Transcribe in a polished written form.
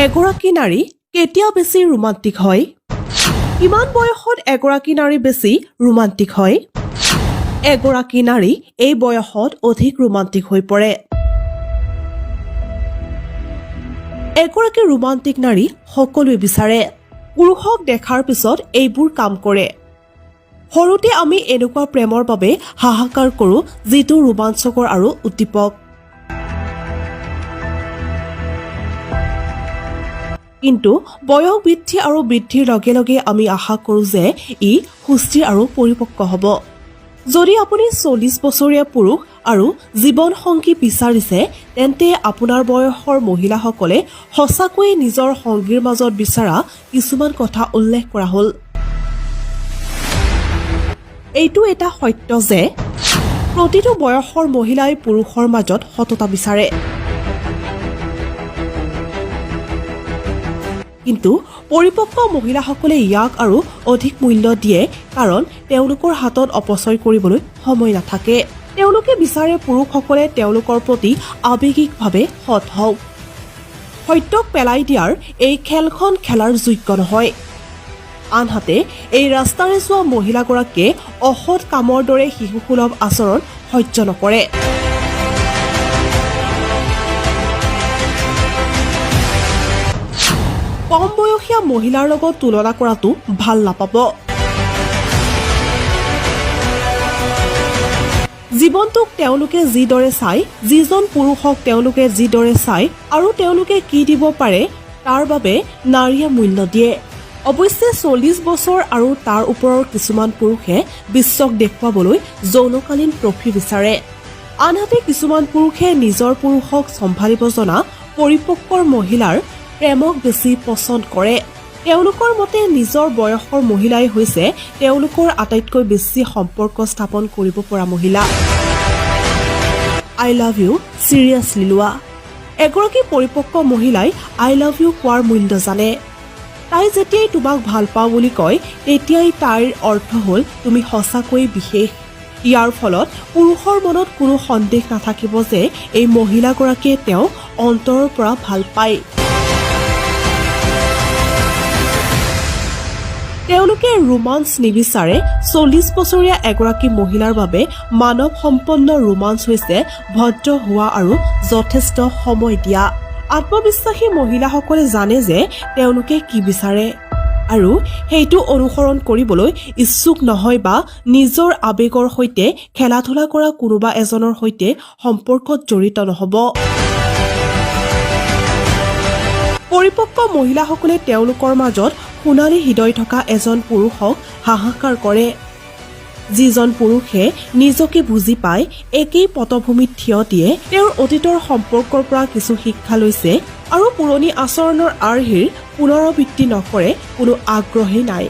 এগৰাকী নাৰী কেতিয়া বেছি ৰোমান্টিক হয়? কিমান বয়সত এগৰাকী নাৰী বেছি ৰোমান্টিক হয়? এগৰাকী নাৰী এই বয়সত অধিক ৰোমান্টিক হৈ পৰে। এগৰাকী ৰোমান্টিক নাৰী সকলোৱে বিচাৰে। পুৰুষক দেখাৰ পিছত এইবোৰ কাম কৰে। সৰুতে আমি এনেকুৱা প্ৰেমৰ বাবে হাহাকাৰ কৰোঁ যিটো ৰোমাঞ্চকৰ আৰু উদ্দীপক। কিন্তু বয়স বৃদ্ধি আৰু বৃদ্ধিৰ লগে লগে আমি আশা কৰোঁ যে ই সুস্থিৰ আৰু পৰিপক্ক হ'ব। যদি আপুনি 40 বছৰীয়া পুৰুষ আৰু জীৱন সংগী বিচাৰিছে তেন্তে আপোনাৰ বয়সৰ মহিলাসকলে সঁচাকৈয়ে নিজৰ সংগীৰ মাজত বিচৰা কিছুমান কথা উল্লেখ কৰা হ'ল। এইটো এটা সত্য যে প্ৰতিটো বয়সৰ মহিলাই পুৰুষৰ মাজত সততা বিচাৰে। কিন্তু পৰিপক্ক মহিলাসকলে ইয়াক আৰু অধিক মূল্য দিয়ে কাৰণ তেওঁলোকৰ হাতত অপচয় কৰিবলৈ সময় নাথাকে। তেওঁলোকে বিচাৰে পুৰুষসকলে তেওঁলোকৰ প্ৰতি আৱেগিকভাৱে সৎ হওক। সত্যক পেলাই দিয়াৰ এই খেলখন খেলাৰ যোগ্য নহয়। আনহাতে এই ৰাস্তাৰে যোৱা মহিলাগৰাকীয়ে অসৎ কামৰ দৰে শিশুসুলভ আচৰণ সহ্য নকৰে। কম বয়সীয়া মহিলাৰ লগত তুলনা কৰাটো ভাল নাপাব। জীৱনটোক তেওঁলোকে যিদৰে চায়, যিজন পুৰুষক তেওঁলোকে যিদৰে চায় আৰু তেওঁলোকে কি দিব পাৰে তাৰ বাবে নাৰীয়ে মূল্য দিয়ে। অৱশ্যে 40 বছৰ আৰু তাৰ ওপৰৰ কিছুমান পুৰুষে বিশ্বক দেখুৱাবলৈ যৌনকালীন ট্ৰফি বিচাৰে। আনহাতে কিছুমান পুৰুষে নিজৰ পুৰুষক চম্ভালিব জনা পৰিপক্কৰ মহিলাৰ প্ৰেমক বেছি পচন্দ কৰে। তেওঁলোকৰ মতে নিজৰ বয়সৰ মহিলাই হৈছে তেওঁলোকৰ আটাইতকৈ বেছি সম্পৰ্ক স্থাপন কৰিব পৰা মহিলা। আই লাভ ইউ চিৰিয়াছলি লোৱা। এগৰাকী পৰিপক্ক মহিলাই আই লাভ ইউ কোৱাৰ মূল্য জানে। তাই যেতিয়াই তোমাক ভাল পাওঁ বুলি কয় তেতিয়াই তাইৰ অৰ্থ হ'ল তুমি সঁচাকৈয়ে বিশেষ। ইয়াৰ ফলত পুৰুষৰ মনত কোনো সন্দেহ নাথাকিব যে এই মহিলাগৰাকীয়ে তেওঁক অন্তৰৰ পৰা ভাল পায়। তেওঁলোকে ৰোমান্স নিবিচাৰে। 40 বছৰীয়া এগৰাকী মহিলাৰ বাবে মানৱ সম্পন্ন ৰোমান্স হৈছে ভদ্ৰ হোৱা আৰু যথেষ্ট সময় দিয়া। আত্মবিশ্বাসী মহিলাসকলে জানে যে তেওঁলোকে কি বিচাৰে আৰু সেইটো অনুসৰণ কৰিবলৈ ইচ্ছুক নহয় বা নিজৰ আৱেগৰ সৈতে খেলা ধূলা কৰা কোনোবা এজনৰ সৈতে সম্পৰ্কত জড়িত নহ'ব। পৰিপক্ক মহিলাসকলে তেওঁলোকৰ মাজত সোণালী হৃদয় থকা এজন পুৰুষক হাহাকাৰ কৰে। যিজন পুৰুষে নিজকে বুজি পায়, একেই পটভূমিত থিয় দিয়ে, তেওঁৰ অতীতৰ সম্পৰ্কৰ পৰা কিছু শিক্ষা লৈছে আৰু পুৰণি আচৰণৰ আৰ্হিৰ পুনৰাবৃত্তি নকৰে কোনো আগ্ৰহেই নাই।